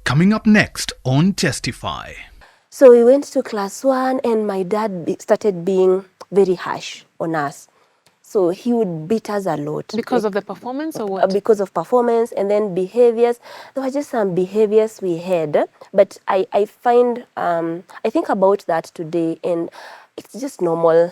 Coming up next on Testify. So we went to class 1 and my dad started being very harsh on us. So he would beat us a lot. Because of the performance or what? Because of performance and then behaviors. There were just some behaviors we had. But I think about that today, and it's just normal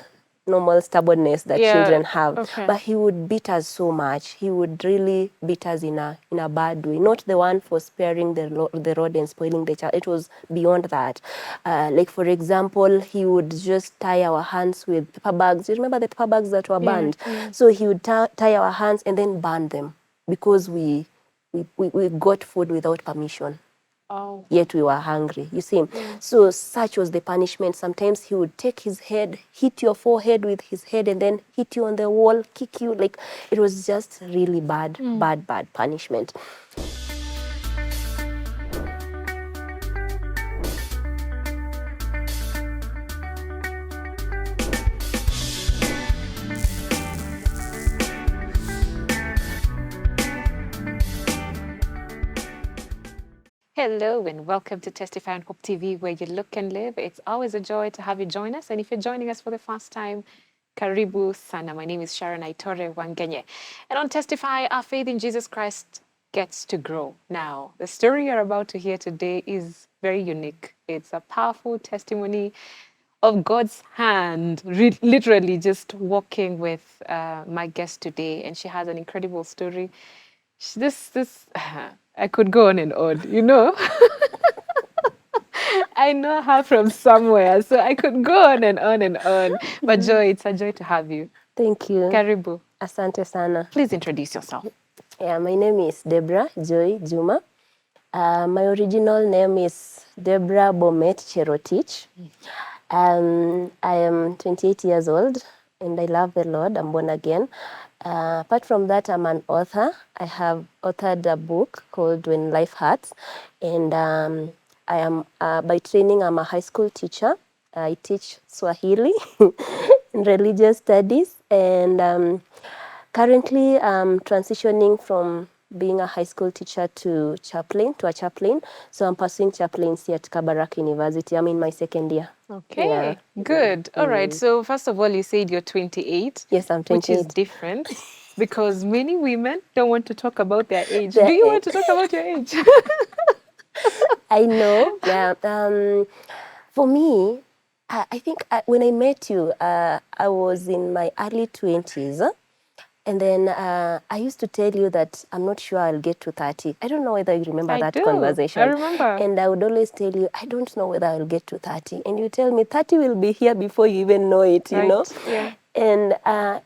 stubbornness that children have. Okay. But he would beat us so much. He would really beat us in a bad way. Not the one for sparing the rod and spoiling the child. It was beyond that. Like for example, he would just tie our hands with paper bags. You remember the paper bags that were burned? So he would tie our hands and then burn them because we got food without permission. Oh. Yet we were hungry, you see. So such was the punishment. Sometimes he would take his head, hit your forehead with his head, and then hit you on the wall, kick you. Like, it was just really bad punishment. Hello and welcome to Testify on Hope TV, where you look and live. It's always a joy to have you join us. And if you're joining us for the first time, karibu sana. My name is Sharon Aitore Wangenye. And on Testify, our faith in Jesus Christ gets to grow. Now, the story you're about to hear today is very unique. It's a powerful testimony of God's hand, literally just walking with my guest today. And she has an incredible story. I could go on and on, you know. I know her from somewhere, so I could go on and on and on. But Joy, it's a joy to have you. Thank you. Karibu. Asante sana. Please introduce yourself. Yeah, my name is Deborah Joy Juma. My original name is Deborah Bomet Cherotich. I am 28 years old and I love the Lord. I'm born again. Apart from that, I'm an author. I have authored a book called When Life Hurts. And I am, by training, I'm a high school teacher. I teach Swahili and religious studies. And currently, I'm transitioning from being a high school teacher to a chaplain. So I'm pursuing chaplaincy at Kabarak University. I'm in my second year. Okay, Yeah. good. All right. So first of all, you said you're 28. Yes, I'm 28. Which is different because many women don't want to talk about their age. Do you want to talk about your age? I know. Yeah. For me, I think when I met you, I was in my early 20s. And then I used to tell you that I'm not sure I'll get to 30. I don't know whether you remember that conversation. I remember. And I would always tell you, I don't know whether I'll get to 30. And you tell me 30 will be here before you even know it, you know? Yeah. And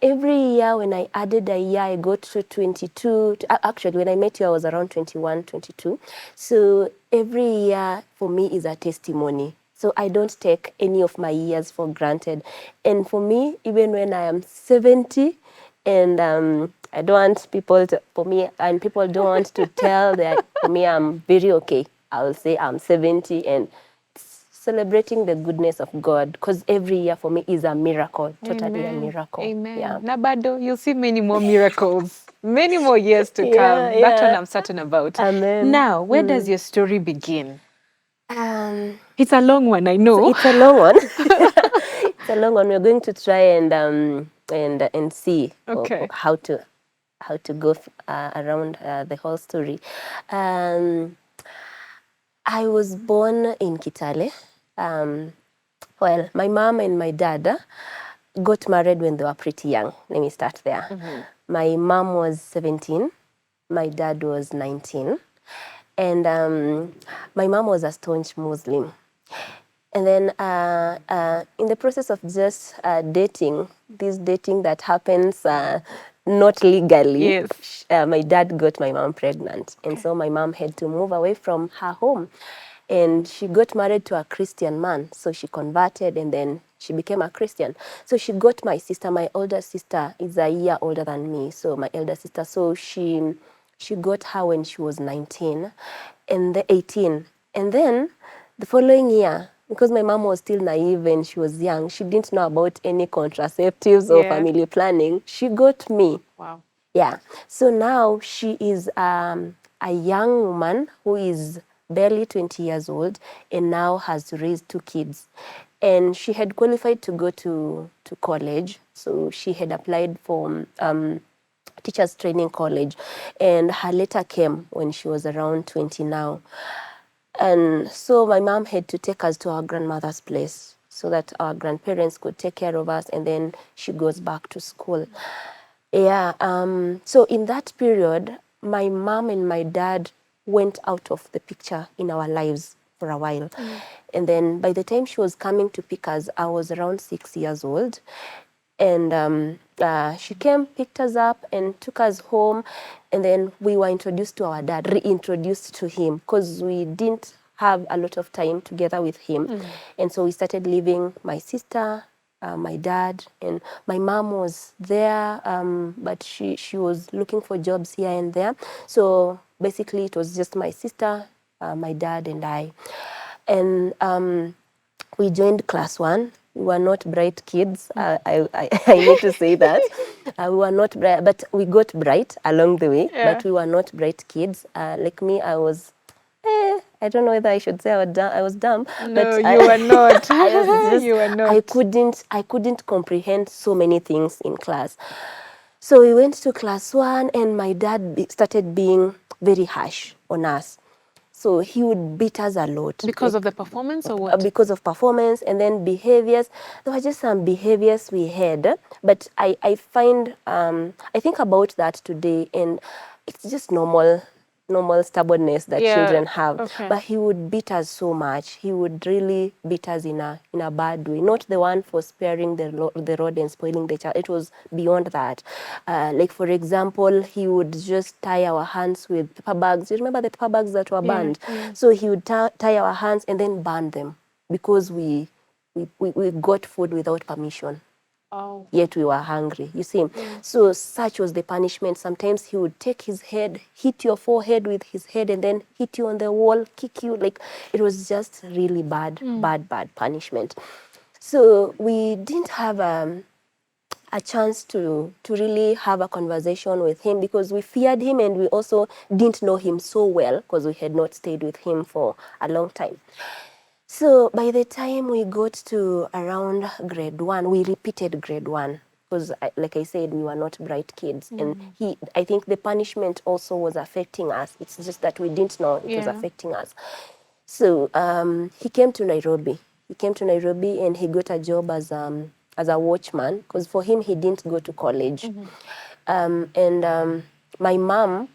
every year when I added a year, I got to 22. Actually, when I met you, I was around 21, 22. So every year for me is a testimony. So I don't take any of my years for granted. And for me, even when I am 70, and I don't want people to, for me, and people don't want to tell that for me I'm very okay. I will say I'm 70 and celebrating the goodness of God, because every year for me is a miracle, totally a miracle. Amen. Yeah. Nabado, you'll see many more miracles, many more years to come. Yeah. That one I'm certain about. Amen. Now, where does your story begin? It's a long one, I know. It's a long one. It's a long one. We're going to try and see how to go around the whole story. I was born in Kitale. Well, my mom and my dad got married when they were pretty young. Let me start there. My mom was 17. My dad was 19. And my mom was a staunch Muslim. And then in the process of just dating, this dating that happens not legally, my dad got my mom pregnant. And so my mom had to move away from her home. And she got married to a Christian man. So she converted and then she became a Christian. So she got my sister. My older sister is a year older than me. So my elder sister. So she got her when she was 19 and 18. And then the following year, because my mom was still naive and she was young, she didn't know about any contraceptives or family planning. She got me. Wow. Yeah. So now she is a young woman who is barely 20 years old and now has raised 2 kids. And she had qualified to go to college. So she had applied for teachers training college. And her letter came when she was around 20 now. And so my mom had to take us to our grandmother's place so that our grandparents could take care of us, and then she goes back to school. Yeah, so in that period, my mom and my dad went out of the picture in our lives for a while. And then by the time she was coming to pick us, I was around 6 years old. And she came, picked us up, and took us home. And then we were introduced to our dad, reintroduced to him, because we didn't have a lot of time together with him. And so we started living, my sister, my dad, and my mom was there, but she was looking for jobs here and there. So basically it was just my sister, my dad, and I. And we joined class 1. We were not bright kids. I need to say that. We were not bright, but we got bright along the way, but we were not bright kids. Like me, I was, I don't know whether I should say I was dumb. No, but you were not. I was just, You were not. I couldn't comprehend so many things in class. So we went to class 1, and my dad started being very harsh on us. So he would beat us a lot. Because of the performance or what? Because of performance, and then behaviors. There were just some behaviors we had, but I find, I think about that today, and it's just normal stubbornness that children have. Okay. But he would beat us so much. He would really beat us in a bad way. Not the one for sparing the rod and spoiling the child. It was beyond that. Like for example, he would just tie our hands with paper bags. You remember the paper bags that were burned? So he would tie our hands and then burn them because we got food without permission. Oh. Yet we were hungry, you see. So such was the punishment. Sometimes he would take his head, hit your forehead with his head, and then hit you on the wall, kick you. Like, it was just really bad punishment. So we didn't have a chance to really have a conversation with him because we feared him, and we also didn't know him so well because we had not stayed with him for a long time. So by the time we got to around grade 1, we repeated grade 1 because, like I said, we were not bright kids. And I think the punishment also was affecting us. It's just that we didn't know it was affecting us. So he came to Nairobi. He came to Nairobi and he got a job as a watchman because for him, he didn't go to college. My mom,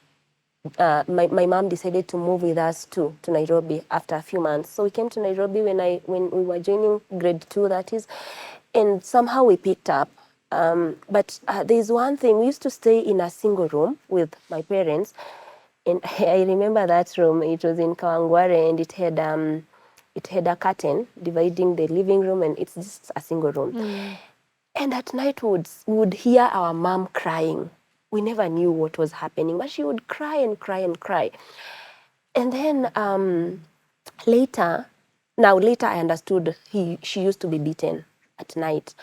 my mom decided to move with us to Nairobi after a few months. So we came to Nairobi when we were joining grade 2, that is, and somehow we picked up. But there's one thing, we used to stay in a single room with my parents, and I remember that room. It was in Kawangware, and it had a curtain dividing the living room, and it's just a single room. And at night we would hear our mom crying. We never knew what was happening, but she would cry and cry and cry. And then later I understood she used to be beaten at night.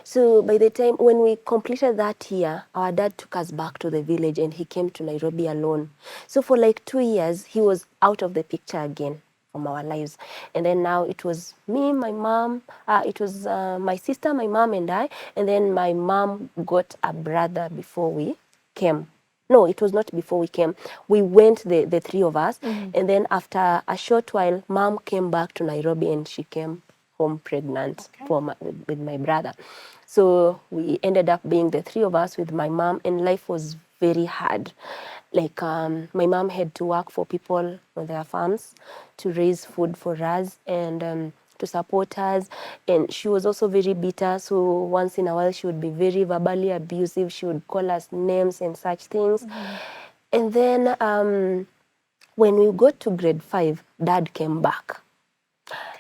So by the time when we completed that year, our dad took us back to the village and he came to Nairobi alone. So for like 2 years, he was out of the picture again from our lives. And then now it was me, my mom, it was my sister, my mom, and I. And then my mom got a brother before we came. No, it was not before we came. We went, the 3 of us. And then after a short while, mom came back to Nairobi and she came home pregnant with my brother. So we ended up being the 3 of us with my mom, and life was very hard. Like my mom had to work for people on their farms to raise food for us and to support us. And she was also very bitter. So once in a while, she would be very verbally abusive. She would call us names and such things. And then when we got to grade 5, Dad came back.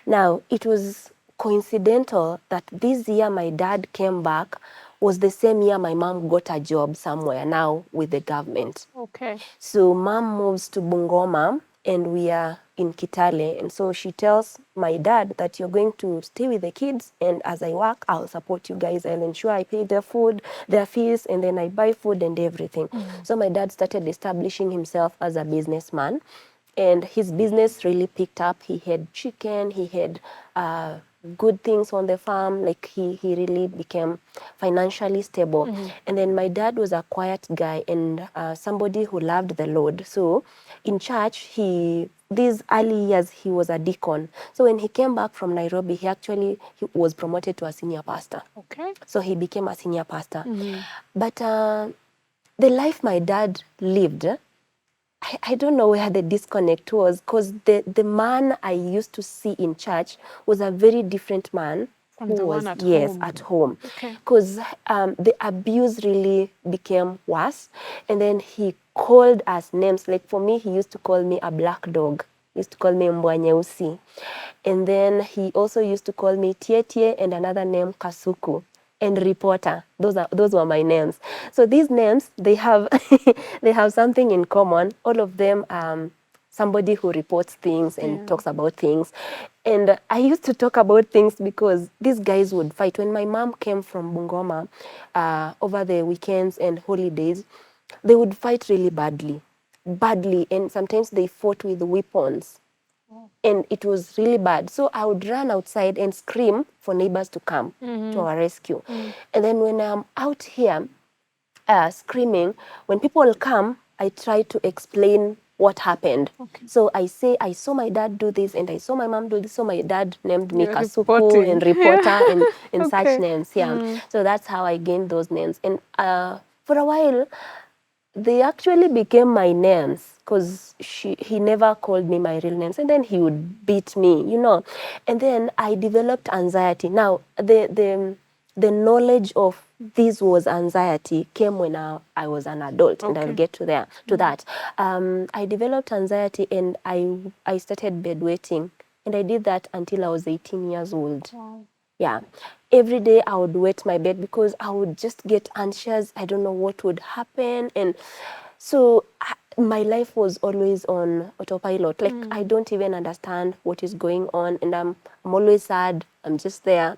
Now, it was coincidental that this year my dad came back was the same year my mom got a job somewhere now with the government. Okay. So mom moves to Bungoma and we are in Kitale. And so she tells my dad that you're going to stay with the kids, and as I work, I'll support you guys. I'll ensure I pay their food, their fees, and then I buy food and everything. So my dad started establishing himself as a businessman. and his business really picked up. He had chicken, he had good things on the farm. Like he really became financially stable. And then my dad was a quiet guy and somebody who loved the Lord. So in church, these early years, he was a deacon. So when he came back from Nairobi, he was promoted to a senior pastor. Okay. So he became a senior pastor. But the life my dad lived, I don't know where the disconnect was, because the man I used to see in church was a very different man From who the was, one at yes, home. at home. Okay. Because the abuse really became worse. And then he called us names. Like for me, he used to call me a black dog. He used to call me mbwa nyeusi. And then he also used to call me Tietie and another name Kasuku and reporter. Those were my names. So these names, they have they have something in common. All of them somebody who reports things and talks about things. And I used to talk about things because these guys would fight. When my mom came from Bungoma over the weekends and holidays, they would fight really badly, and sometimes they fought with weapons. And it was really bad. So I would run outside and scream for neighbors to come to our rescue. And then when I'm out here screaming, when people come, I try to explain what happened. Okay. So I say, I saw my dad do this and I saw my mom do this. So my dad named me You're Kasuku reporting. and reporter and Okay. such names. Yeah. So that's how I gained those names. And for a while, they actually became my names because he never called me my real names, and then he would beat me, And then I developed anxiety. Now, the knowledge of this was anxiety came when I was an adult, and I'll get to that. I developed anxiety, and I started bedwetting, and I did that until I was 18 years old. Wow. Yeah. Every day I would wet my bed because I would just get anxious. I don't know what would happen. And so my life was always on autopilot. Like I don't even understand what is going on. And I'm always sad. I'm just there.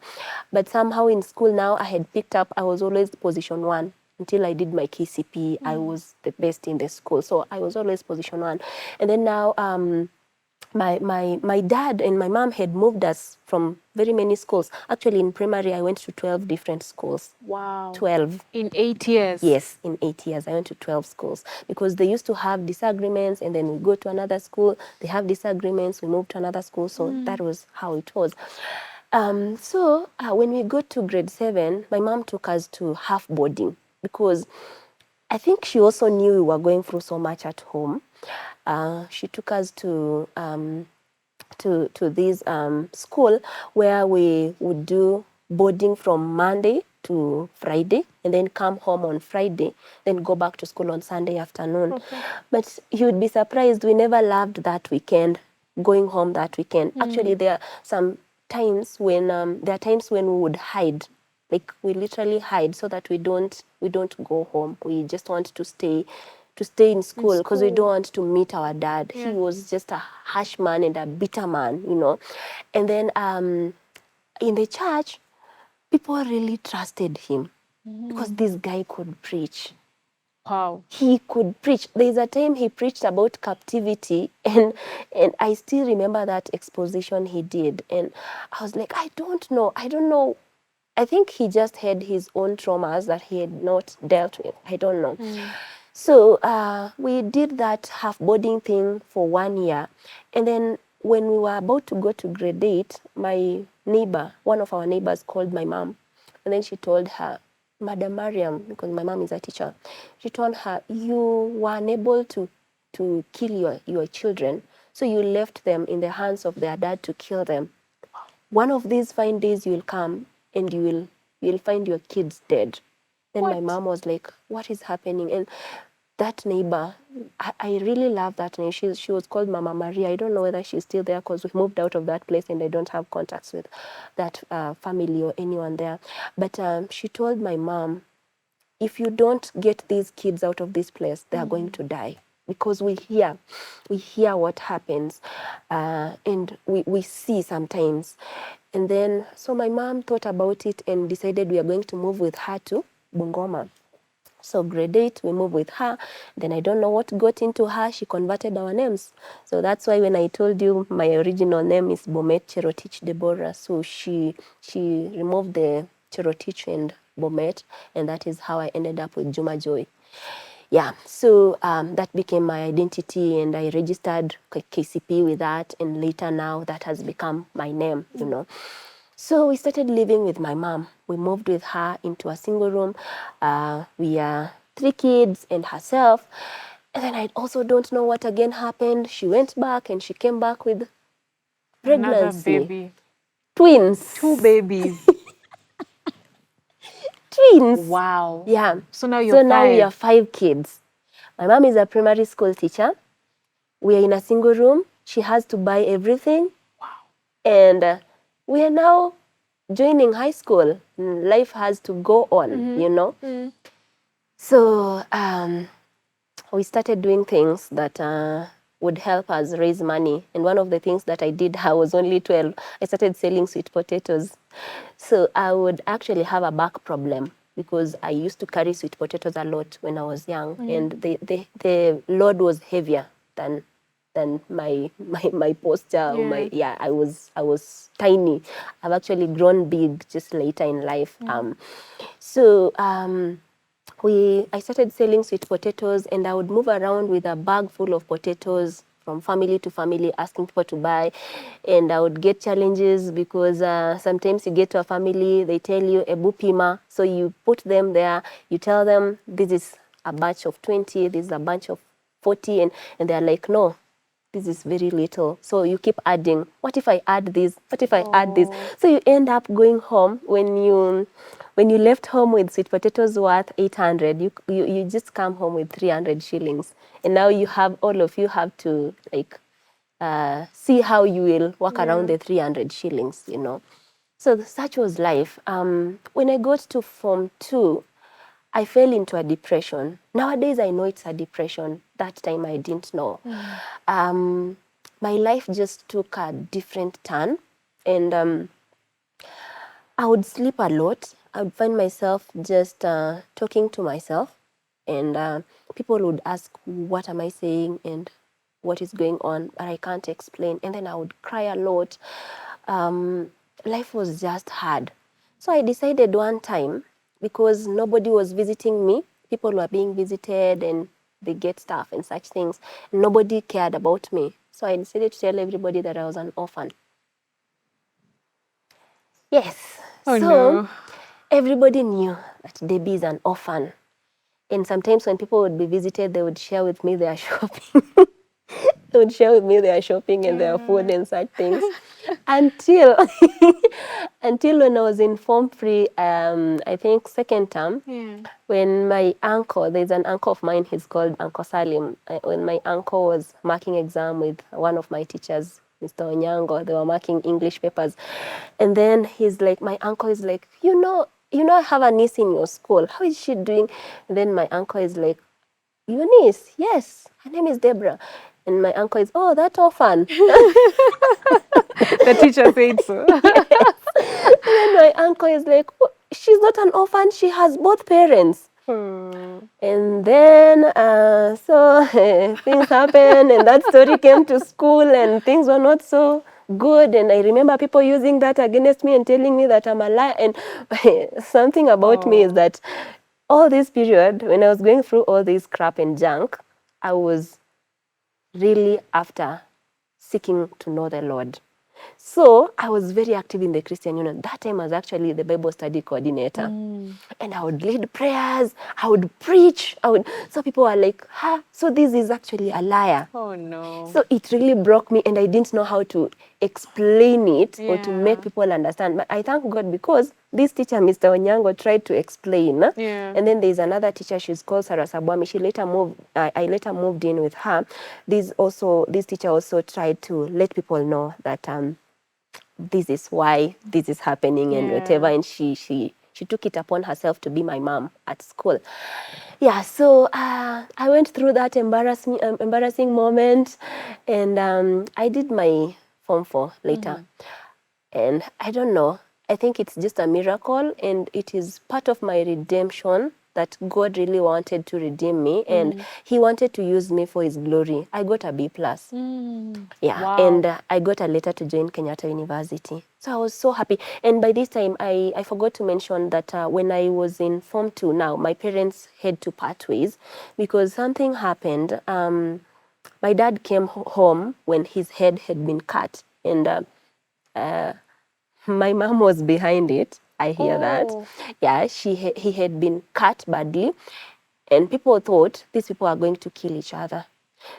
But somehow in school now I had picked up, I was always position 1. Until I did my KCP, I was the best in the school. So I was always position 1. And then now my dad and my mom had moved us from very many schools. Actually, in primary, I went to 12 different schools. Wow. 12. In 8 years? Yes, in 8 years, I went to 12 schools because they used to have disagreements, and then we go to another school, they have disagreements, we move to another school. So that was how it was. So when we got to grade 7, my mom took us to half boarding because I think she also knew we were going through so much at home. She took us to this school where we would do boarding from Monday to Friday, and then come home on Friday, then go back to school on Sunday afternoon. Okay. But you would be surprised, we never loved that weekend, going home that weekend. Actually, there are some times when we would hide. Like we literally hide so that we don't go home. We just want to stay in school because we don't want to meet our dad. Yeah. He was just a harsh man and a bitter man, And then in the church, people really trusted him because this guy could preach. Wow. He could preach. There's a time he preached about captivity, and I still remember that exposition he did. And I was like, I don't know. I think he just had his own traumas that he had not dealt with. I don't know. So we did that half boarding thing for 1 year. And then when we were about to go to grade 8, my neighbor, one of our neighbors, called my mom. And then she told her, Madam Mariam, because my mom is a teacher, she told her, you were unable to kill your children, so you left them in the hands of their dad to kill them. One of these fine days you will come and you'll find your kids dead. Then my mom was like, what is happening? And that neighbor, I really love that name. She was called Mama Maria. I don't know whether she's still there because we moved out of that place and I don't have contacts with that family or anyone there. But she told my mom, if you don't get these kids out of this place, they are going to die. Because we hear what happens and we see sometimes. And then, so my mom thought about it and decided we are going to move with her to Bungoma. So grade 8, we moved with her. Then I don't know what got into her. She converted our names. So that's why when I told you my original name is Bomet Cherotich Deborah. So she removed the Cherotich and Bomet, and that is how I ended up with Juma Joy. Yeah, so that became my identity, and I registered KCP with that, and later now that has become my name, you know. So we started living with my mom. We moved with her into a single room. We are 3 kids and herself. And then I also don't know what again happened. She went back and she came back with Another pregnancy. baby. Twins. 2 babies. Twins. Wow. Yeah. So now So you're now we 5. are 5 kids. My mom is a primary school teacher. We are in a single room. She has to buy everything. Wow. And we are now joining high school. Life has to go on, you know. So we started doing things that would help us raise money. And one of the things that I did, I was only 12. I started selling sweet potatoes. So I would actually have a back problem because I used to carry sweet potatoes a lot when I was young. And the load was heavier than my posture. I was tiny. I've actually grown big just later in life. I started selling sweet potatoes, and I would move around with a bag full of potatoes from family to family, asking people to buy. And I would get challenges because sometimes you get to a family, they tell you ebu pima, so you put them there, you tell them this is a batch of 20, this is a bunch of 40, and they're like, no, this is very little. So you keep adding. What if I add this? What if I add this? So you end up going home. When you left home with sweet potatoes worth 800, you just come home with 300 shillings. And now all of you have to see how you will walk around the 300 shillings, you know. So such was life. When I got to Form 2, I fell into a depression. Nowadays, I know it's a depression. That time, I didn't know. My life just took a different turn. And I would sleep a lot. I would find myself just talking to myself. And people would ask, what am I saying and what is going on? But I can't explain. And then I would cry a lot. Life was just hard. So I decided one time, because nobody was visiting me, people were being visited and they get stuff and such things. Nobody cared about me. So I decided to tell everybody that I was an orphan. Yes. Oh, So no. everybody knew that Debbie is an orphan. And sometimes when people would be visited, they would share with me their shopping. They would share with me their shopping and their food and such things. until when I was in Form 3, I think second term, when my uncle, there's an uncle of mine, he's called Uncle Salim. When my uncle was marking exam with one of my teachers, Mr. Onyango, they were marking English papers. And then my uncle is like, you know, I have a niece in your school. How is she doing? And then my uncle is like, your niece? Yes, her name is Deborah. And my uncle is, oh, that orphan. The teacher said so. Yes. And then my uncle is like, oh, she's not an orphan, she has both parents. And then, things happened, and that story came to school, and things were not so good. And I remember people using that against me and telling me that I'm a liar. And something about me is that all this period, when I was going through all this crap and junk, I was really after seeking to know the Lord. So I was very active in the Christian Union. That time I was actually the Bible study coordinator. And I would lead prayers, I would preach, so people were like, so this is actually a liar. Oh, no. So it really broke me, and I didn't know how to explain it or to make people understand. But I thank God, because this teacher, Mr. Onyango, tried to explain. And then there's another teacher, she's called Sarah Sabwami. I later moved in with her. This teacher also tried to let people know that this is why this is happening and whatever. And she took it upon herself to be my mom at school. Yeah, so I went through that embarrassing moment, and I did my Form 4 later. And I don't know, I think it's just a miracle, and it is part of my redemption that God really wanted to redeem me and he wanted to use me for his glory. I got a B+. Yeah, Wow. and I got a letter to join Kenyatta University. So I was so happy. And by this time, I forgot to mention that when I was in Form 2 now, my parents had to part ways because something happened. My dad came home when his head had been cut, and my mom was behind it. I hear that. Yeah, he had been cut badly, and people thought these people are going to kill each other.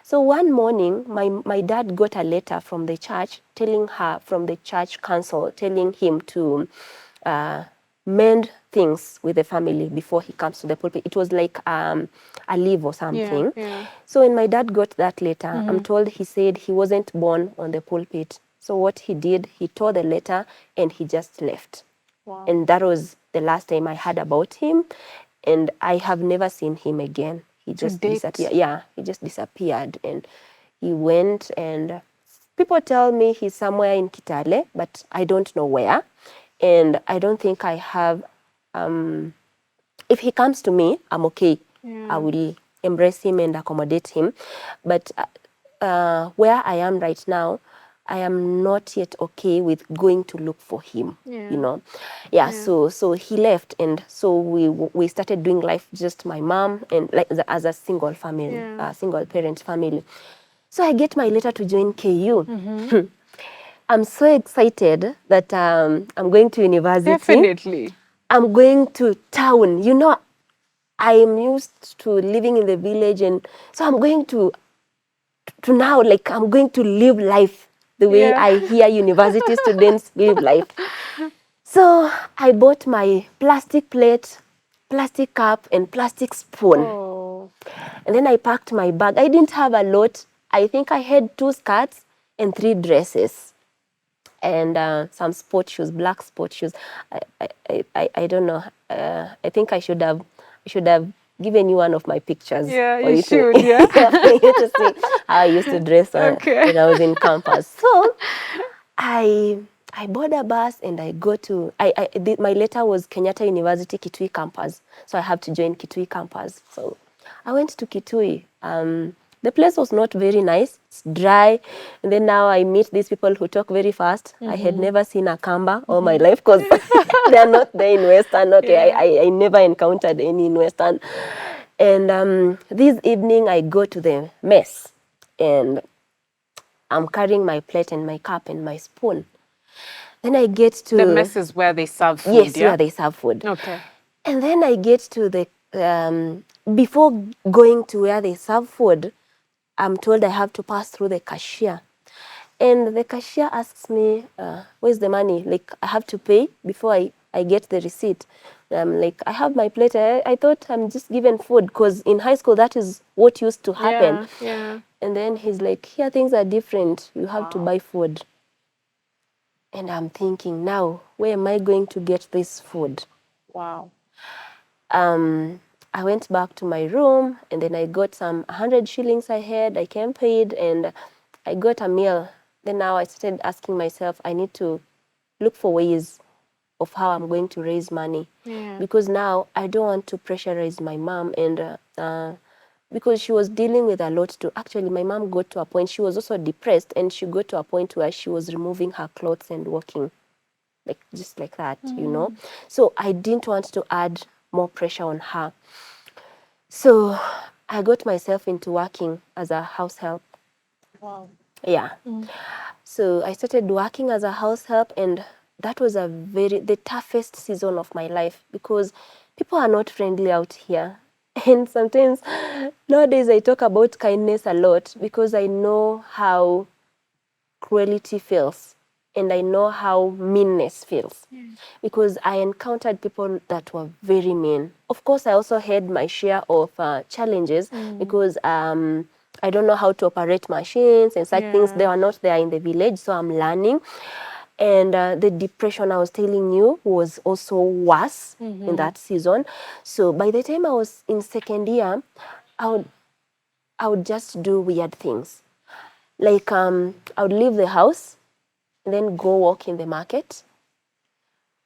So one morning, my dad got a letter from the church from the church council, telling him to mend things with the family before he comes to the pulpit. It was like a leave or something. Yeah. So when my dad got that letter, I'm told he said he wasn't born on the pulpit. So what he did, he tore the letter and he just left. Wow. And that was the last time I heard about him. And I have never seen him again. He just disappeared. Yeah, he just disappeared. And he went, and people tell me he's somewhere in Kitale, but I don't know where. And I don't think I have, if he comes to me, I'm okay. I will embrace him and accommodate him. But where I am right now, I am not yet okay with going to look for him, you know. Yeah, so he left, and so we started doing life, just my mom and like as a single family, single parent family. So I get my letter to join KU. I'm so excited that I'm going to university. Definitely. I'm going to town. You know, I am used to living in the village, and so I'm going to now, like, I'm going to live life the way I hear university students live life. So I bought my plastic plate, plastic cup, and plastic spoon. And then I packed my bag. I didn't have a lot. I think I had 2 skirts and 3 dresses. And some sport shoes, black sport shoes. I don't know. I think I should have given you one of my pictures. Yeah, for you should. For Yeah. you to see how I used to dress when I was in campus. So I board a bus and I go to. My letter was Kenyatta University Kitui campus, so I have to join Kitui campus. So I went to Kitui. The place was not very nice. It's dry. And then now I meet these people who talk very fast. I had never seen a Kamba all my life because they are not there in Western. Okay, I never encountered any in Western. And this evening I go to the mess and I'm carrying my plate and my cup and my spoon. Then I get to... The mess is where they serve food, Yes, where they serve food. Okay. And then I get to the... before going to where they serve food, I'm told I have to pass through the cashier. And the cashier asks me, where's the money? Like, I have to pay before I get the receipt. Like, I have my plate. I thought I'm just given food because in high school, that is what used to happen. Yeah. And then he's like, here things are different. You have to buy food. And I'm thinking, now, where am I going to get this food? Wow. I went back to my room, and then I got some 100 shillings I had. I came paid, and I got a meal. Then now I started asking myself, I need to look for ways of how I'm going to raise money. Because now I don't want to pressurize my mom, and because she was dealing with a lot too. Actually, my mom got to a point, she was also depressed, and she got to a point where she was removing her clothes and walking, like just like that, you know. So I didn't want to add more pressure on her. So I got myself into working as a house help. Wow. Yeah. So I started working as a house help, and that was the toughest season of my life because people are not friendly out here. And sometimes nowadays I talk about kindness a lot because I know how cruelty feels and I know how meanness feels. Because I encountered people that were very mean. Of course, I also had my share of challenges because I don't know how to operate machines and such things. They are not there in the village, so I'm learning. And the depression I was telling you was also worse in that season. So by the time I was in second year, I would just do weird things. Like I would leave the house and then go walk in the market.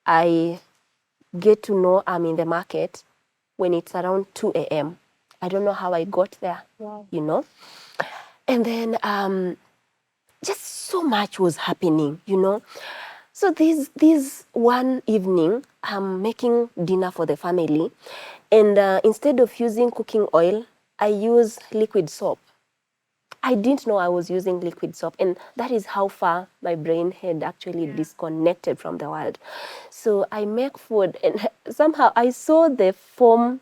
I get to know I'm in the market. when it's around 2 a.m. I don't know how I got there, you know. And then just so much was happening, you know. So this one evening, I'm making dinner for the family, and instead of using cooking oil, I use liquid soap. I didn't know I was using liquid soap, and that is how far my brain had actually disconnected from the world. So I make food, and somehow I saw the foam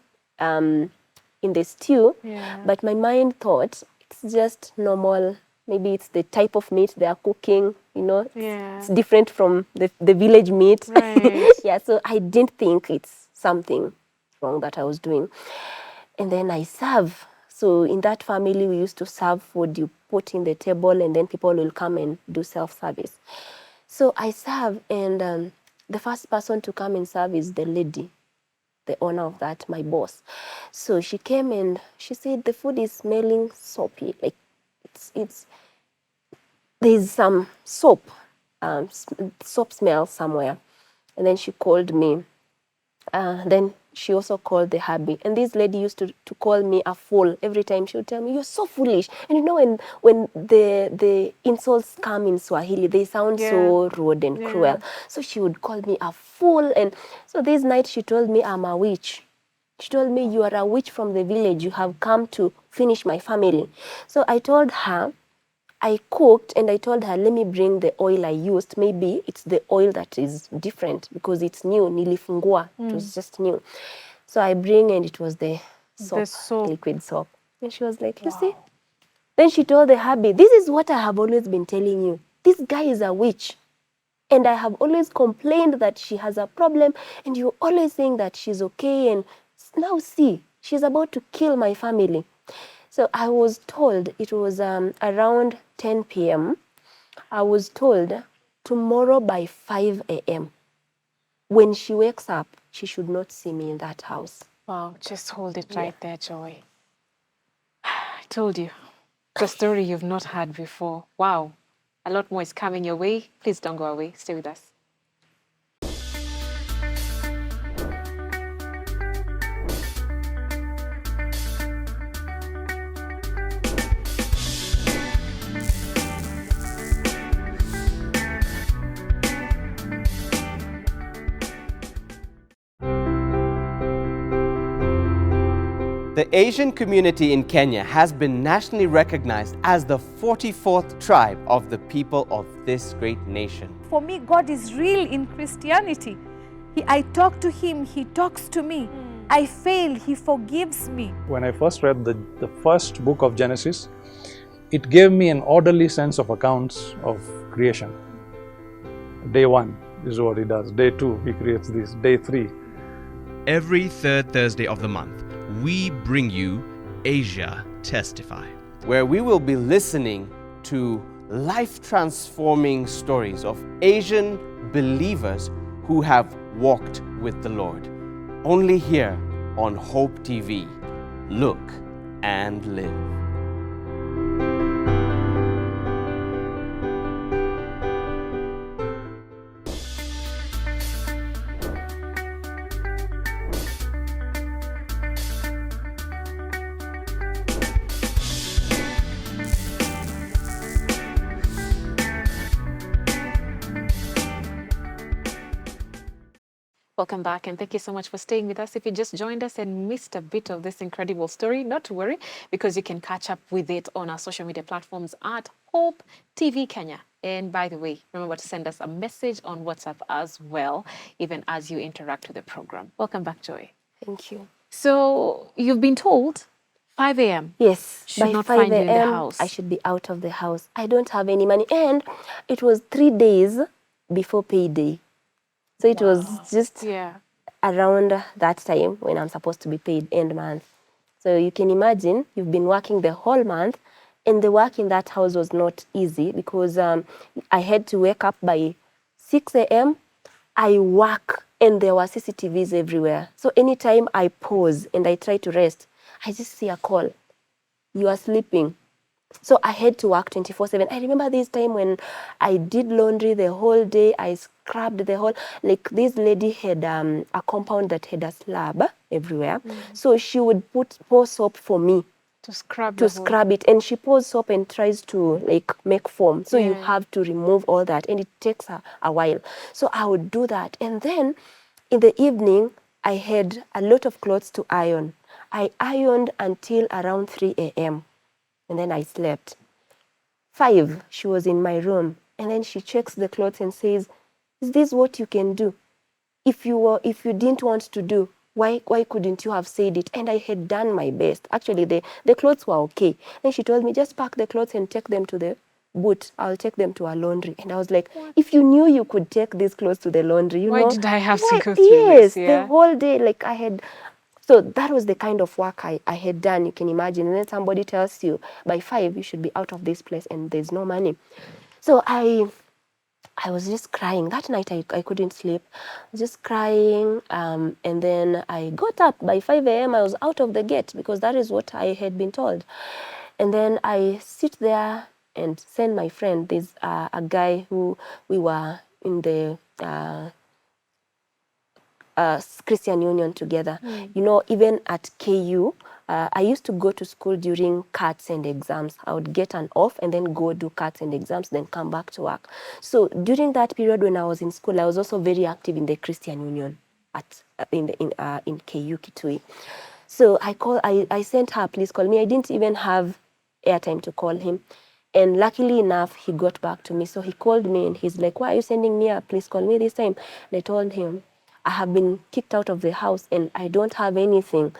in the stew, but my mind thought it's just normal. Maybe it's the type of meat they are cooking, you know, it's different from the village meat. Right. Yeah, so I didn't think it's something wrong that I was doing. And then I serve. So in that family, we used to serve food. You put in the table, and then people will come and do self-service. So I serve, and the first person to come and serve is the lady, the owner of that, my boss. So she came and she said, the food is smelling soapy. Like there's some soap, soap smell somewhere. And then she called me. Then she also called the hubby. And this lady used to call me a fool. Every time she would tell me, you're so foolish. And you know, when the insults come in Swahili, they sound so rude and cruel. So she would call me a fool. And so this night she told me I'm a witch. She told me, you are a witch from the village. You have come to finish my family. So I told her, I cooked, and I told her, let me bring the oil I used. Maybe it's the oil that is different because it's new. Nilifungua. It was just new. So I bring, and it was the soap, liquid soap. And she was like, you see? Then she told the hubby, this is what I have always been telling you. This guy is a witch. And I have always complained that she has a problem, and you're always saying that she's okay. And now see, she's about to kill my family. So I was told, it was around 10 p.m. I was told tomorrow by 5 a.m. when she wakes up, she should not see me in that house. Wow, just hold it right there, Joy. I told you, the story you've not heard before. Wow, a lot more is coming your way. Please don't go away. Stay with us. The Asian community in Kenya has been nationally recognized as the 44th tribe of the people of this great nation. For me, God is real in Christianity. I talk to Him, He talks to me. I fail, He forgives me. When I first read the first book of Genesis, it gave me an orderly sense of accounts of creation. Day 1 is what He does. Day 2, He creates this. Day 3. Every third Thursday of the month, we bring you Asia Testify, where we will be listening to life-transforming stories of Asian believers who have walked with the Lord. Only here on Hope TV. Look and live. Welcome back, and thank you so much for staying with us. If you just joined us and missed a bit of this incredible story, not to worry, because you can catch up with it on our social media platforms at Hope TV Kenya. And by the way, remember to send us a message on WhatsApp as well, even as you interact with the program. Welcome back, Joy. Thank you. So you've been told 5 a.m. Yes, should by not 5 find you in the a.m. house. I should be out of the house. I don't have any money. And it was 3 days before payday. So it was just around that time when I'm supposed to be paid end month. So you can imagine, you've been working the whole month, and the work in that house was not easy because I had to wake up by 6 a.m. I work, and there were CCTVs everywhere. So anytime I pause and I try to rest, I just see a call. You are sleeping. So I had to work 24/7. I remember this time when I did laundry the whole day. I scrubbed the whole, like this lady had a compound that had a slab everywhere. So she would pour soap for me To scrub to the whole. scrub it, and she pours soap and tries to like make foam. So you Yeah. have to remove all that, and it takes a while. So I would do that, and then in the evening I had a lot of clothes to iron. I ironed until around 3 a.m. and then I slept. 5, she was in my room, and then she checks the clothes and says, "Is this what you can do? If you didn't want to do, why couldn't you have said it?" And I had done my best. Actually, the clothes were okay. And she told me, "Just pack the clothes and take them to the boot. I'll take them to a laundry." And I was like, if you knew you could take these clothes to the laundry, you Why know. did I have to why- go through yes, this? Yeah. the whole day, like I had. So that was the kind of work I had done, you can imagine. And then somebody tells you, by 5, you should be out of this place and there's no money. So I was just crying. That night I couldn't sleep. I was just crying. And then I got up. By 5 a.m. I was out of the gate because that is what I had been told. And then I sit there and send my friend. There's a guy who we were in the Christian Union together. You know, even at KU, I used to go to school during CATs and exams. I would get an off and then go do CATs and exams, then come back to work. So during that period when I was in school, I was also very active in the Christian Union in KU Kitui. So I sent her, "Please call me." I didn't even have airtime to call him. And luckily enough, he got back to me. So he called me and he's like, "Why are you sending me a please call me this time?" And I told him, "I have been kicked out of the house and I don't have anything."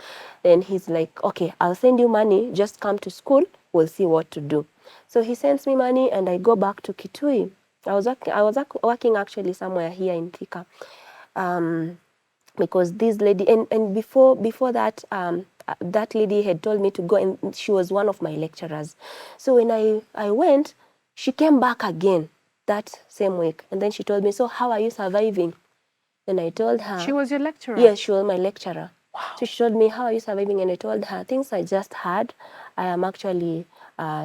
Then he's like, "Okay, I'll send you money. Just come to school. We'll see what to do." So he sends me money and I go back to Kitui. I was working actually somewhere here in Thika. Because this lady, and before that, that lady had told me to go, and she was one of my lecturers. So when I went, she came back again that same week, and then she told me, "So how are you surviving?" And I told her. She was your lecturer? Yes, she was my lecturer. Wow. So she told me, "How are you surviving?" And I told her, "Things I just had. I am actually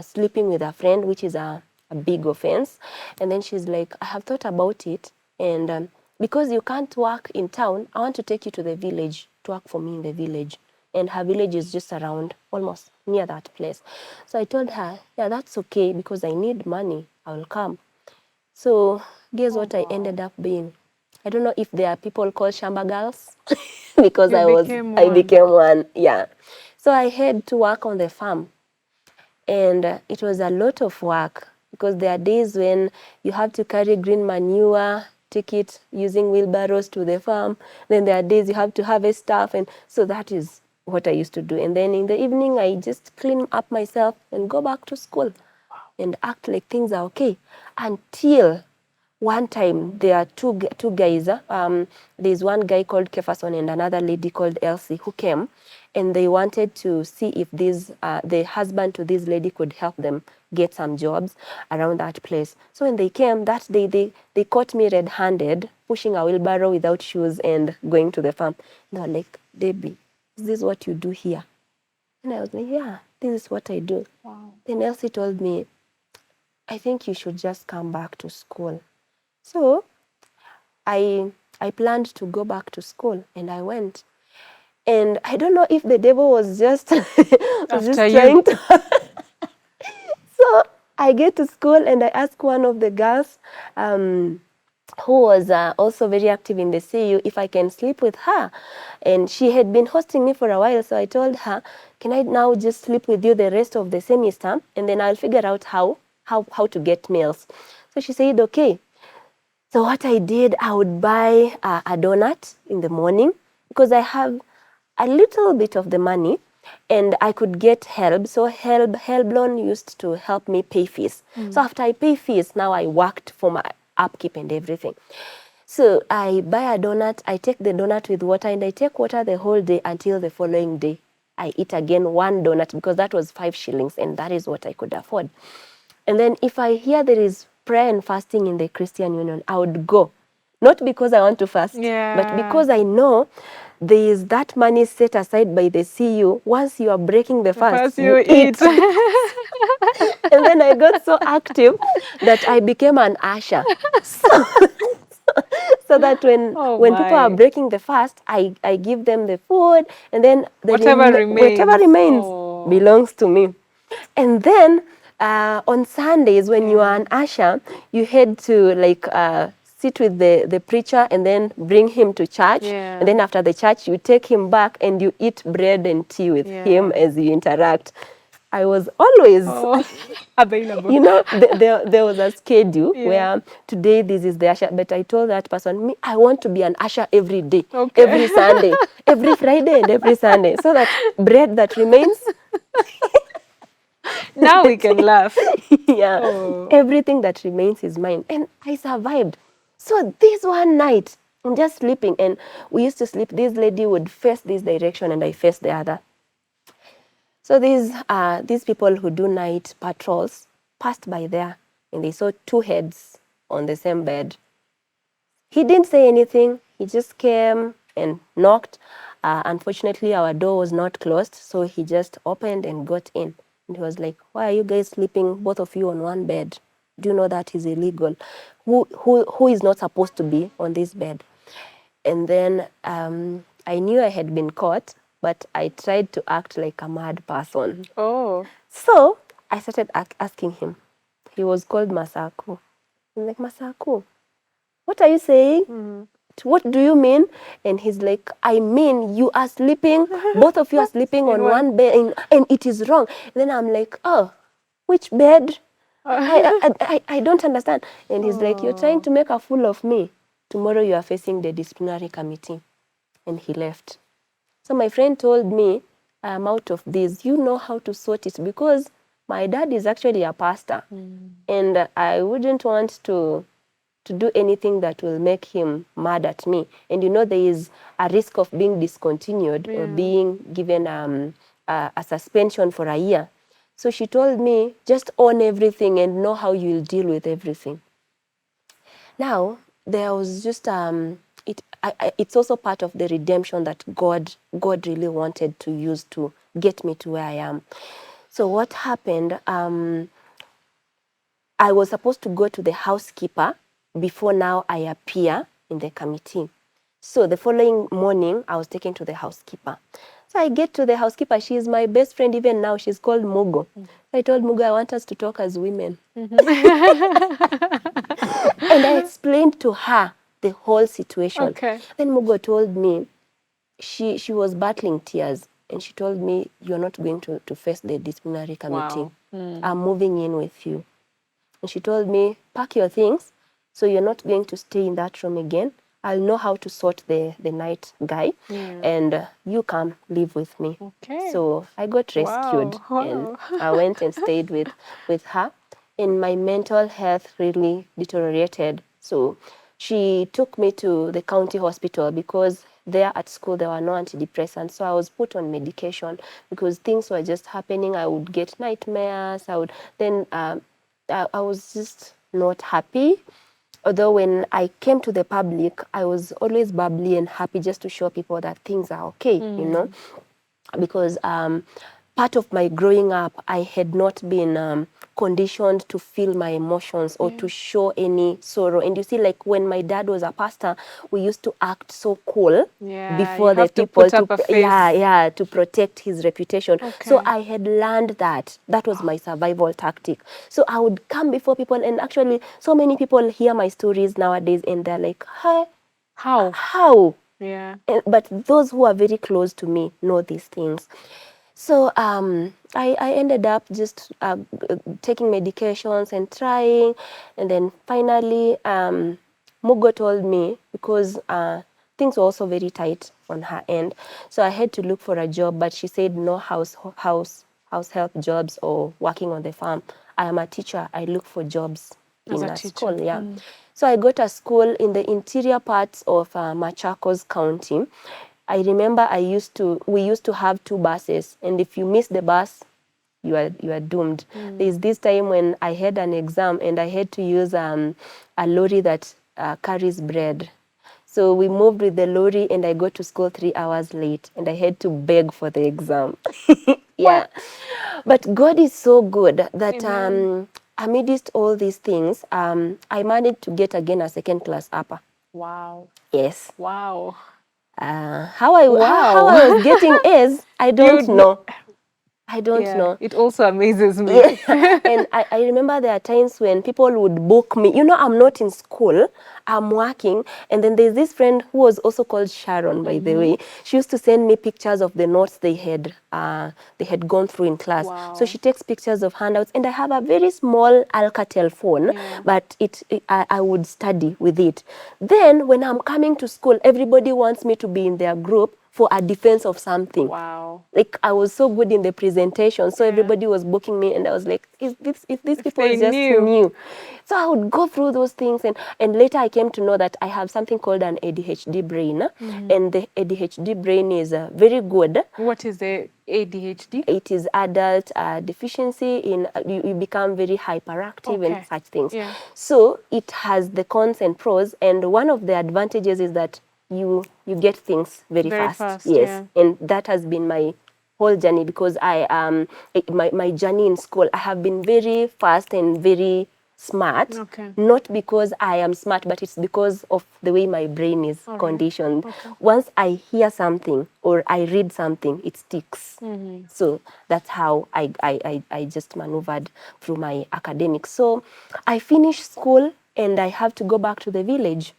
sleeping with a friend, which is a big offense." And then she's like, "I have thought about it, and because you can't work in town, I want to take you to the village to work for me in the village." And her village is just around, almost near that place. So I told her, "Yeah, that's okay because I need money. I will come." So guess what I ended up being? I don't know if there are people called Shamba girls because I became one. Yeah. So I had to work on the farm, and it was a lot of work because there are days when you have to carry green manure, take it using wheelbarrows to the farm. Then there are days you have to harvest stuff, and so that is what I used to do. And then in the evening, I just clean up myself and go back to school and act like things are okay until one time there are two guys. There's one guy called Kefason and another lady called Elsie who came, and they wanted to see if the husband to this lady could help them get some jobs around that place. So when they came that day, they caught me red-handed pushing a wheelbarrow without shoes and going to the farm. And they were like, "Debbie, is this what you do here?" And I was like, "Yeah, this is what I do." Wow. Then Elsie told me, "I think you should just come back to school." So I planned to go back to school, and I went. And I don't know if the devil was just trying to. So I get to school and I ask one of the girls who was also very active in the CU if I can sleep with her. And she had been hosting me for a while, so I told her, "Can I now just sleep with you the rest of the semester, and then I'll figure out how to get meals." So she said, "Okay." So what I did, I would buy a donut in the morning because I have a little bit of the money and I could get help. So help loan used to help me pay fees. So after I pay fees, now I worked for my upkeep and everything. So I buy a donut, I take the donut with water, and I take water the whole day until the following day. I eat again one donut because that was 5 shillings and that is what I could afford. And then if I hear there is prayer and fasting in the Christian Union, I would go. Not because I want to fast, but because I know there is that money set aside by the CU. Once you are breaking the fast, First you eat. eat. And then I got so active that I became an usher. So that Oh when people are my. breaking the fast, I give them the food, and then Whatever whatever remains. remains Oh. belongs to me. And then on Sundays, when you are an usher, you head to like sit with the preacher and then bring him to church. Yeah. And then after the church, you take him back and you eat bread and tea with him as you interact. I was always Available. you know, there was a schedule where today this is the usher, but I told that person, me, I want to be an usher every day, every Sunday, every Friday and every Sunday, so that bread that remains. Now we can laugh. Yeah, Oh. everything that remains is mine. And I survived. So this one night, I'm just sleeping, and we used to sleep. This lady would face this direction and I face the other. So these people who do night patrols passed by there, and they saw two heads on the same bed. He didn't say anything. He just came and knocked. Unfortunately, our door was not closed, so he just opened and got in. And he was like, "Why are you guys sleeping, both of you, on one bed? Do you know that is illegal? Who is not supposed to be on this bed?" And then I knew I had been caught, but I tried to act like a mad person. Oh. So I started asking him. He was called Masaku. I'm like, "Masaku, what are you saying? What do you mean?" And he's like, "I mean, you are sleeping, both of you are sleeping on one bed, and it is wrong." And then I'm like, "Oh, which bed? I don't understand." And he's like, "You're trying to make a fool of me. Tomorrow you are facing the disciplinary committee." And he left. So my friend told me, "I'm out of this. You know how to sort it," because my dad is actually a pastor. And I wouldn't want to do anything that will make him mad at me. And you know, there is a risk of being discontinued or being given a suspension for a year. So she told me, just own everything and know how you'll deal with everything. Now, there was just, it's also part of the redemption that God really wanted to use to get me to where I am. So what happened, I was supposed to go to the housekeeper before now I appear in the committee. So the following morning, I was taken to the housekeeper. So I get to the housekeeper. She is my best friend even now. She's called Mugo. I told Mugo, "I want us to talk as women." And I explained to her the whole situation. Okay. Then Mugo told me, she was battling tears. And she told me, "You're not going to face the disciplinary committee. Wow. I'm moving in with you." And she told me, "Pack your things, so you're not going to stay in that room again. I'll know how to sort the night guy, and you come live with me." Okay. So I got rescued, and I went and stayed with her. And my mental health really deteriorated. So she took me to the county hospital because there at school there were no antidepressants. So I was put on medication because things were just happening. I would get nightmares. I was just not happy. Although when I came to the public, I was always bubbly and happy just to show people that things are okay, you know. Because part of my growing up, I had not been conditioned to feel my emotions or to show any sorrow. And you see, like when my dad was a pastor, we used to act so cool before the people to protect his reputation. So I had learned that. That was my survival tactic. So I would come before people, and actually so many people hear my stories nowadays and they're like, "Hey, how?" Yeah. But those who are very close to me know these things. So I ended up just taking medications and trying. And then finally, Mugo told me, because things were also very tight on her end. So I had to look for a job, but she said no house help jobs or working on the farm. I am a teacher. I look for jobs in a school. Yeah. So I got a school in the interior parts of Machakos County. I remember we used to have 2 buses, and if you miss the bus, you are doomed. There's this time when I had an exam and I had to use a lorry that carries bread. So we moved with the lorry and I got to school 3 hours late and I had to beg for the exam. Yeah. But God is so good that amidst all these things, I managed to get again a second class upper. Wow. Yes. Wow. How I was getting A's, I don't know. I don't know. It also amazes me. Yeah. And I remember there are times when people would book me. You know, I'm not in school, I'm working. And then there's this friend who was also called Sharon, by the way. She used to send me pictures of the notes they had gone through in class. Wow. So she takes pictures of handouts. And I have a very small Alcatel phone, but I would study with it. Then when I'm coming to school, everybody wants me to be in their group for a defense of something. Wow. Like I was so good in the presentation, so everybody was booking me, and I was like, if these people just knew. So I would go through those things, and later I came to know that I have something called an ADHD brain, and the ADHD brain is very good. What is the ADHD? It is adult deficiency in you become very hyperactive and such things. Yeah. So it has the cons and pros, and one of the advantages is that you get things very fast. Yes, and that has been my whole journey, because my journey in school, I have been very fast and very smart. Not because I am smart, but it's because of the way my brain is conditioned. Once I hear something or I read something, it sticks. So that's how I just maneuvered through my academics. So I finished school and I have to go back to the village.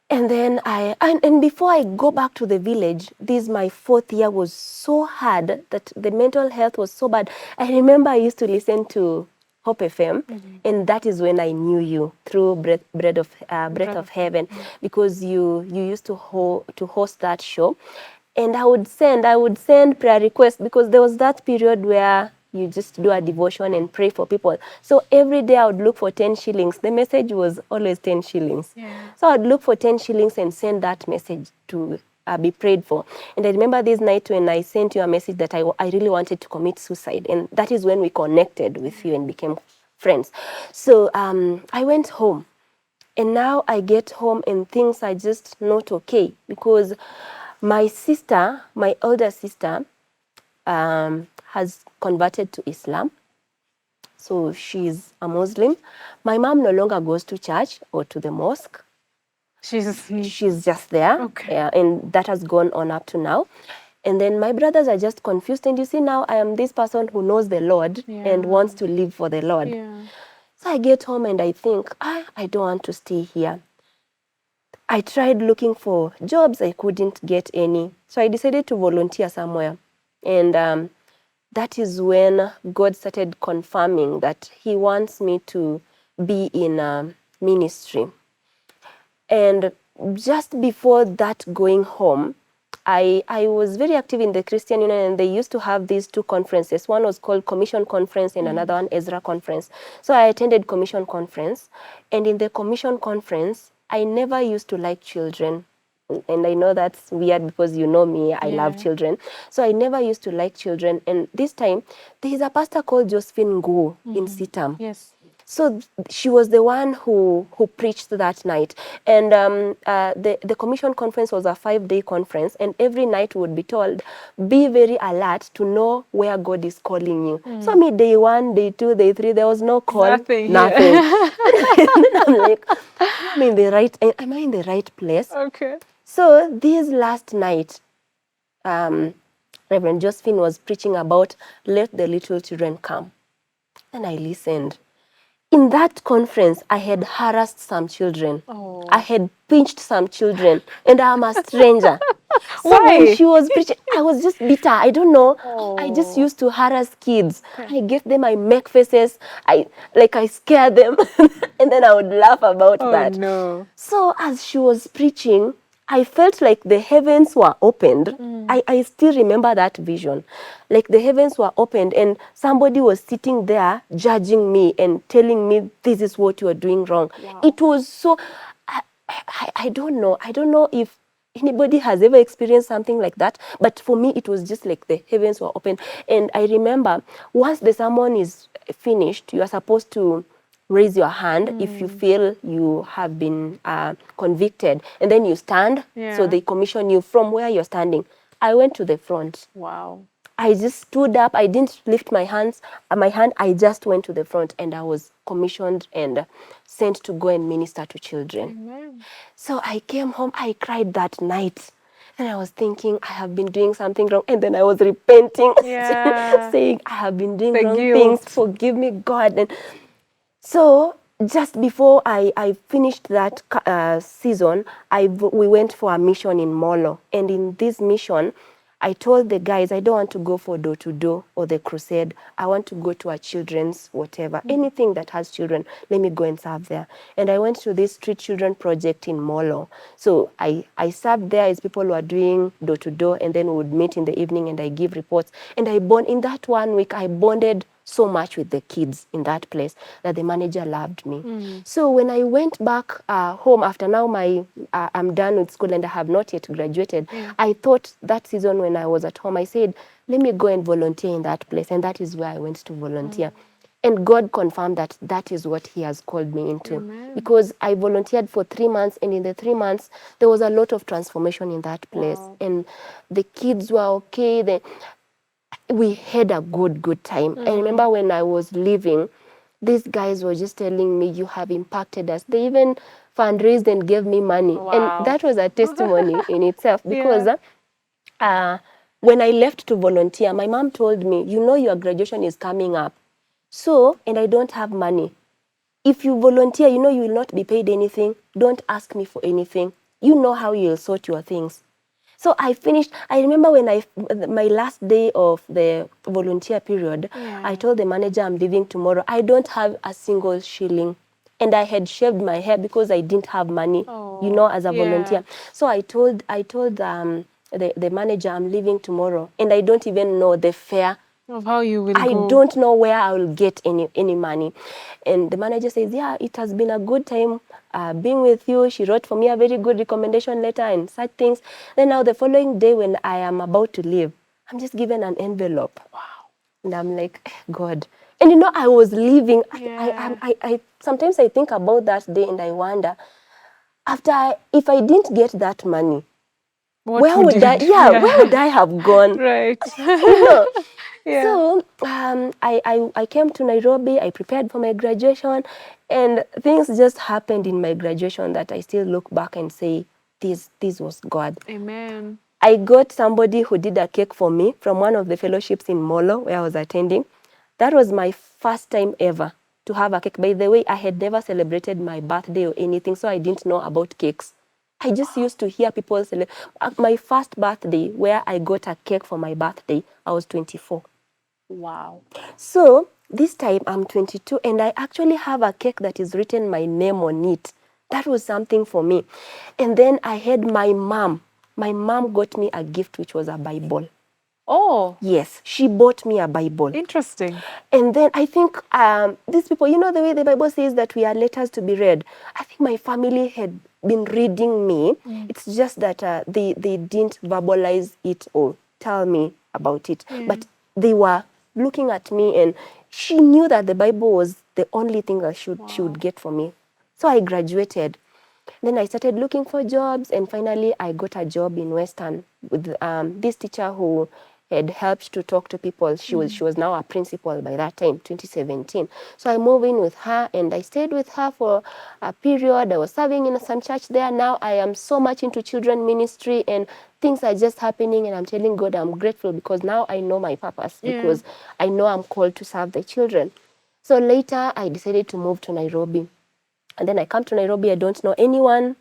And then and before I go back to the village, my 4th year was so hard that the mental health was so bad. I remember I used to listen to Hope FM, and that is when I knew you through Breath of Heaven, because you used to host that show, and I would send prayer requests, because there was that period where you just do a devotion and pray for people. So every day I would look for 10 shillings. The message was always 10 shillings. So I'd look for 10 shillings and send that message to be prayed for. And I remember this night when I sent you a message that I really wanted to commit suicide. And that is when we connected with you and became friends. So I went home. And now I get home and things are just not okay, because my sister, my older sister, has converted to Islam. So she's a Muslim. My mom no longer goes to church or to the mosque. She's just there. Yeah, and that has gone on up to now. And then my brothers are just confused. And you see, now I am this person who knows the Lord and wants to live for the Lord. So I get home and I think, I don't want to stay here. I tried looking for jobs. I couldn't get any. So I decided to volunteer somewhere. And that is when God started confirming that He wants me to be in ministry. And just before that going home, I was very active in the Christian Union, and they used to have these 2 conferences. One was called Commission Conference and another one Ezra Conference. So I attended Commission Conference, and in the Commission Conference, I never used to like children. And I know that's weird because you know me, I love children. So I never used to like children. And this time, there is a pastor called Josephine Nguo in Sitam. So she was the one who preached that night. And the commission conference was a 5-day conference. And every night we would be told, be very alert to know where God is calling you. So me, day 1, day 2, day 3, there was no call. Nothing. I'm like, am I in the right place? So this last night, Reverend Josephine was preaching about let the little children come. And I listened. In that conference, I had harassed some children. I had pinched some children, and I'm a stranger. So when she was preaching, I was just bitter. I don't know. I just used to harass kids. I gave them, I make faces. I scare them, and then I would laugh about that. So as she was preaching, I felt like the heavens were opened. I still remember that vision. Like the heavens were opened and somebody was sitting there judging me and telling me this is what you are doing wrong. It was so, I don't know. I don't know if anybody has ever experienced something like that. But for me, it was just like the heavens were open. And I remember once the sermon is finished, you are supposed to raise your hand if you feel you have been convicted, and then you stand. So they commission you from where you're standing. I went to the front. Wow. I just stood up. I didn't lift my hand. I just went to the front, and I was commissioned and sent to go and minister to children. Amen. So I came home. I cried that night. And I was thinking, I have been doing something wrong. And then I was repenting, saying, I have been doing wrong things. Forgive me, God. And so just before I finished that season, we went for a mission in Molo. And in this mission, I told the guys, I don't want to go for door-to-door or the crusade. I want to go to a children's whatever. Anything that has children, let me go and serve there. And I went to this street children project in Molo. So I served there as people who are doing door-to-door, and then we would meet in the evening and I give reports. And in that 1 week, I bonded so much with the kids in that place that the manager loved me. So when I went back home after now I'm done with school and I have not yet graduated, I thought that season when I was at home, I said, let me go and volunteer in that place. And that is where I went to volunteer. And God confirmed that that is what he has called me into. Because I volunteered for 3 months, and in the 3 months, there was a lot of transformation in that place. And the kids were okay. We had a good time. I remember when I was leaving, these guys were just telling me, you have impacted us. They even fundraised and gave me money. And that was a testimony in itself, because when I left to volunteer, my mom told me, you know your graduation is coming up. So, and I don't have money. If you volunteer, you know you will not be paid anything. Don't ask me for anything. You know how you'll sort your things. So I finished. I remember when my last day of the volunteer period, I told the manager, I'm leaving tomorrow. I don't have a single shilling. And I had shaved my hair because I didn't have money, you know, as a volunteer. So I told the manager, I'm leaving tomorrow. And I don't even know the fare. Of how you will I don't know where I will get any money. And the manager says, yeah, it has been a good time being with you. She wrote for me a very good recommendation letter and such things. Then now the following day when I am about to leave, I'm just given an envelope. Wow. And I'm like, God. And you know, I was leaving. I sometimes I think about that day and I wonder, if I didn't get that money, where would I have gone? Right. You know? So I came to Nairobi, I prepared for my graduation, and things just happened in my graduation that I still look back and say, this was God. Amen. I got somebody who did a cake for me from one of the fellowships in Molo where I was attending. That was my first time ever to have a cake. By the way, I had never celebrated my birthday or anything, so I didn't know about cakes. I just used to hear people celebrate. My first birthday, where I got a cake for my birthday, I was 24. Wow. So this time I'm 22 and I actually have a cake that is written my name on it. That was something for me. And then I had my mom. My mom got me a gift, which was a Bible. Oh. Yes, she bought me a Bible. Interesting. And then I think these people, you know the way the Bible says that we are letters to be read. I think my family had been reading me. It's just that they didn't verbalize it or tell me about it. But they were looking at me, and she knew that the Bible was the only thing that she would get for me. So I graduated. Then I started looking for jobs, and finally I got a job in Western with this teacher who had helped to talk to people. She was now a principal by that time, 2017. So I moved in with her, and I stayed with her for a period. I was serving in some church there. Now I am so much into children ministry, and things are just happening, and I'm telling God I'm grateful because now I know my purpose, because I know I'm called to serve the children. So later I decided to move to Nairobi. And then I come to Nairobi, I don't know anyone,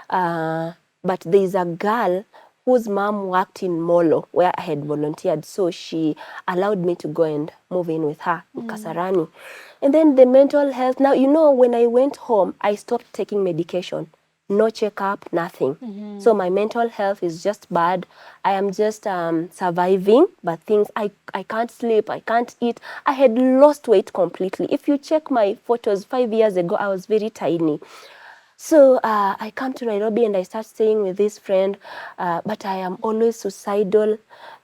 but there's a girl whose mom worked in Molo where I had volunteered. So she allowed me to go and move in with her in Kasarani. And then the mental health. Now, you know, when I went home, I stopped taking medication. No checkup, nothing. So my mental health is just bad. I am just surviving, but things, I can't sleep, I can't eat. I had lost weight completely. If you check my photos 5 years ago, I was very tiny. So I come to Nairobi and I start staying with this friend, but I am always suicidal.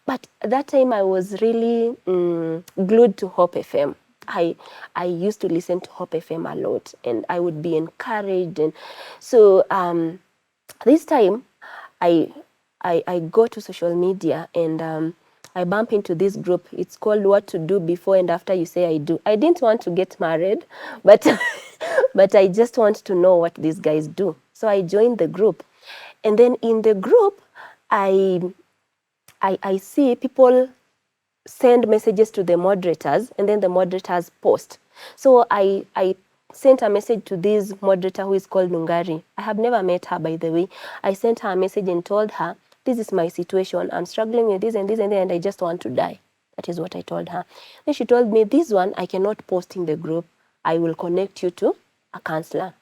But at that time I was really glued to Hope FM. I used to listen to Hope FM a lot, and I would be encouraged. And so this time, I go to social media, and I bump into this group. It's called What to Do Before and After You Say I Do. I didn't want to get married, but but I just want to know what these guys do. So I joined the group, and then in the group, I see people send messages to the moderators, and then the moderators post. So I sent a message to this moderator who is called Nungari. I have never met her, by the way. I sent her a message and told her, this is my situation. I'm struggling with this and this and that, and I just want to die. That is what I told her. Then she told me, this one I cannot post in the group. I will connect you to a counselor.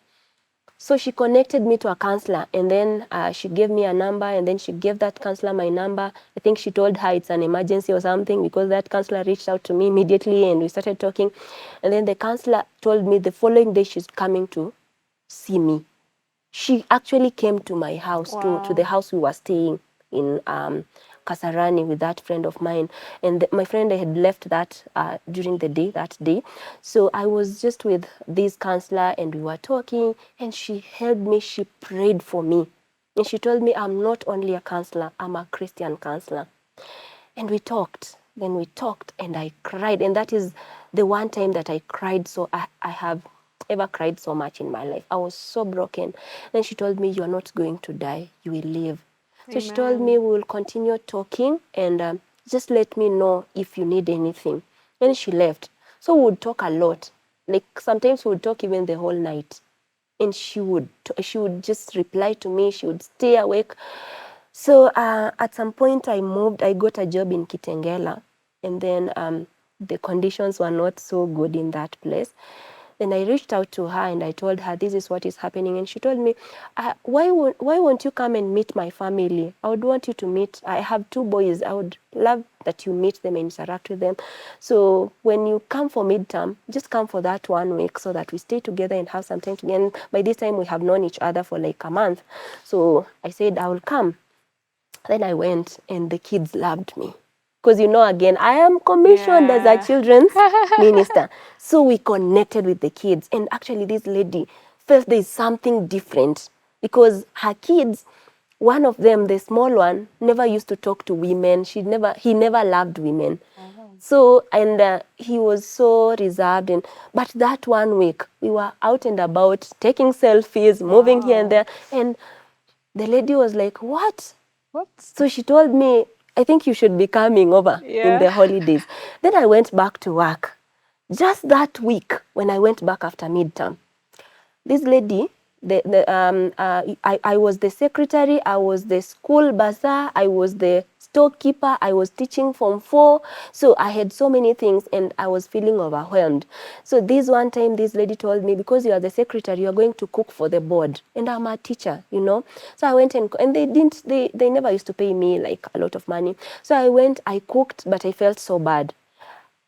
So she connected me to a counselor, and then she gave me a number, and then she gave that counselor my number. I think she told her it's an emergency or something, because that counselor reached out to me immediately, and we started talking. And then the counselor told me the following day she's coming to see me. She actually came to my house, to the house we were staying in Kasarani with that friend of mine. And my friend had left that during the day, that day. So I was just with this counselor, and we were talking, and she held me, she prayed for me. And she told me, I'm not only a counselor, I'm a Christian counselor. And we talked. Then we talked, and I cried. And that is the one time that I cried. So I have ever cried so much in my life. I was so broken. Then she told me, you are not going to die, you will live. So she told me, we will continue talking, and just let me know if you need anything. Then she left. So we would talk a lot. Like sometimes we would talk even the whole night. And she would just reply to me. She would stay awake. So at some point I moved. I got a job in Kitengela. And then the conditions were not so good in that place. Then I reached out to her and I told her, this is what is happening. And she told me, why won't you come and meet my family? I would want you to meet. I have 2 boys. I would love that you meet them and interact with them. So when you come for midterm, just come for that 1 week so that we stay together and have some time together. And by this time, we have known each other for like a month. So I said, I will come. Then I went, and the kids loved me. Because, again, I am commissioned as a children's minister. So we connected with the kids. And actually, this lady felt there's something different. Because her kids, one of them, the small one, never used to talk to women. He never loved women. So, and he was so reserved. But that 1 week, we were out and about, taking selfies, moving here and there. And the lady was like, what? So she told me, I think you should be coming over in the holidays. Then I went back to work. Just that week, when I went back after midterm, this lady, I was the secretary, I was the school bazaar, I was the storekeeper, I was teaching Form 4. So I had so many things, and I was feeling overwhelmed. So this one time, this lady told me, because you are the secretary, you are going to cook for the board. And I'm a teacher, So I went and they never used to pay me like a lot of money. So I went, I cooked, but I felt so bad.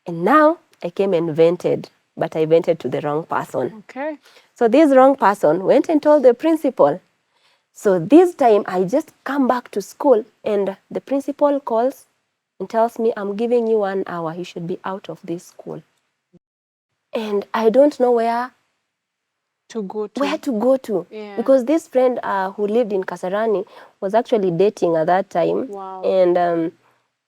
And now I came and vented, but I vented to the wrong person. Okay. So this wrong person went and told the principal. So this time I just come back to school, and the principal calls and tells me, I'm giving you 1 hour. You should be out of this school. And I don't know where to go to. Yeah. Because this friend who lived in Kasarani was actually dating at that time. Wow. And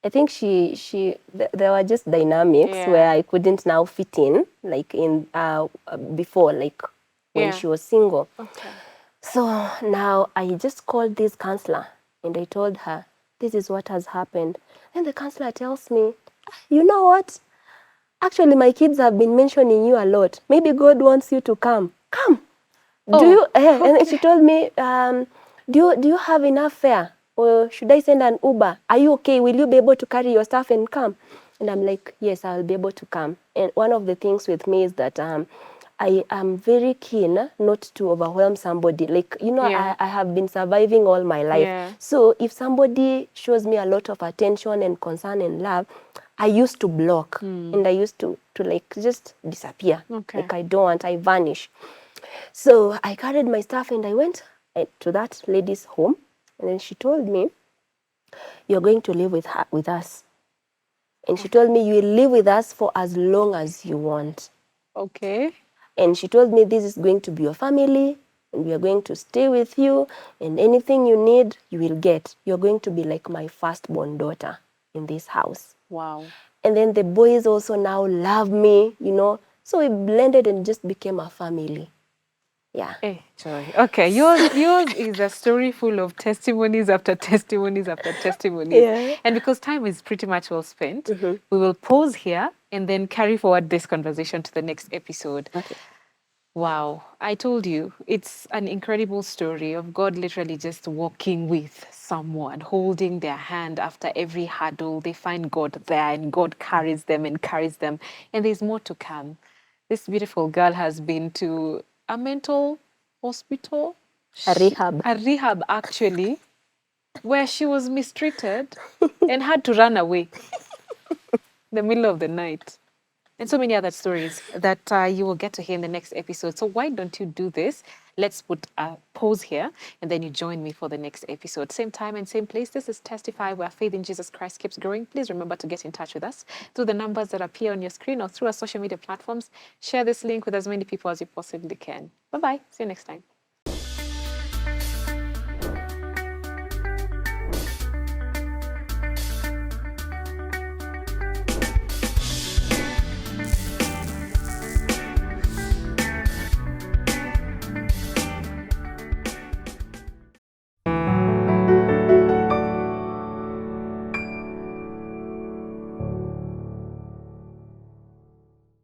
I think there were just dynamics where I couldn't now fit in, like in before, like when she was single. Okay. So now I just called this counselor, and I told her, this is what has happened. And the counselor tells me, you know what? Actually, my kids have been mentioning you a lot. Maybe God wants you to come. Come. Do you? And she told me, do you have enough fare? Or should I send an Uber? Are you okay? Will you be able to carry your stuff and come? And I'm like, yes, I'll be able to come. And one of the things with me is that I am very keen not to overwhelm somebody. Like, I have been surviving all my life. Yeah. So if somebody shows me a lot of attention and concern and love, I used to block. And I used to like just disappear. Okay. Like I vanish. So I carried my stuff and I went to that lady's home. And then she told me, you're going to live with us. And she told me, you will live with us for as long as you want. Okay. And she told me, this is going to be your family, and we are going to stay with you, and anything you need, you will get. You're going to be like my firstborn daughter in this house. Wow. And then the boys also now love me, you know. So we blended and just became a family. Yeah. Hey, Joy. Okay, yours is a story full of testimonies after testimonies after testimonies. Yeah. And because time is pretty much well spent, we will pause here and then carry forward this conversation to the next episode. Okay. Wow, I told you, it's an incredible story of God literally just walking with someone, holding their hand after every hurdle. They find God there and God carries them and carries them. And there's more to come. This beautiful girl has been to a mental hospital. A rehab. A rehab, actually, where she was mistreated and had to run away in the middle of the night. And so many other stories that you will get to hear in the next episode. So why don't you do this? Let's put a pause here, and then you join me for the next episode. Same time and same place. This is Testify, where faith in Jesus Christ keeps growing. Please remember to get in touch with us through the numbers that appear on your screen or through our social media platforms. Share this link with as many people as you possibly can. Bye-bye. See you next time.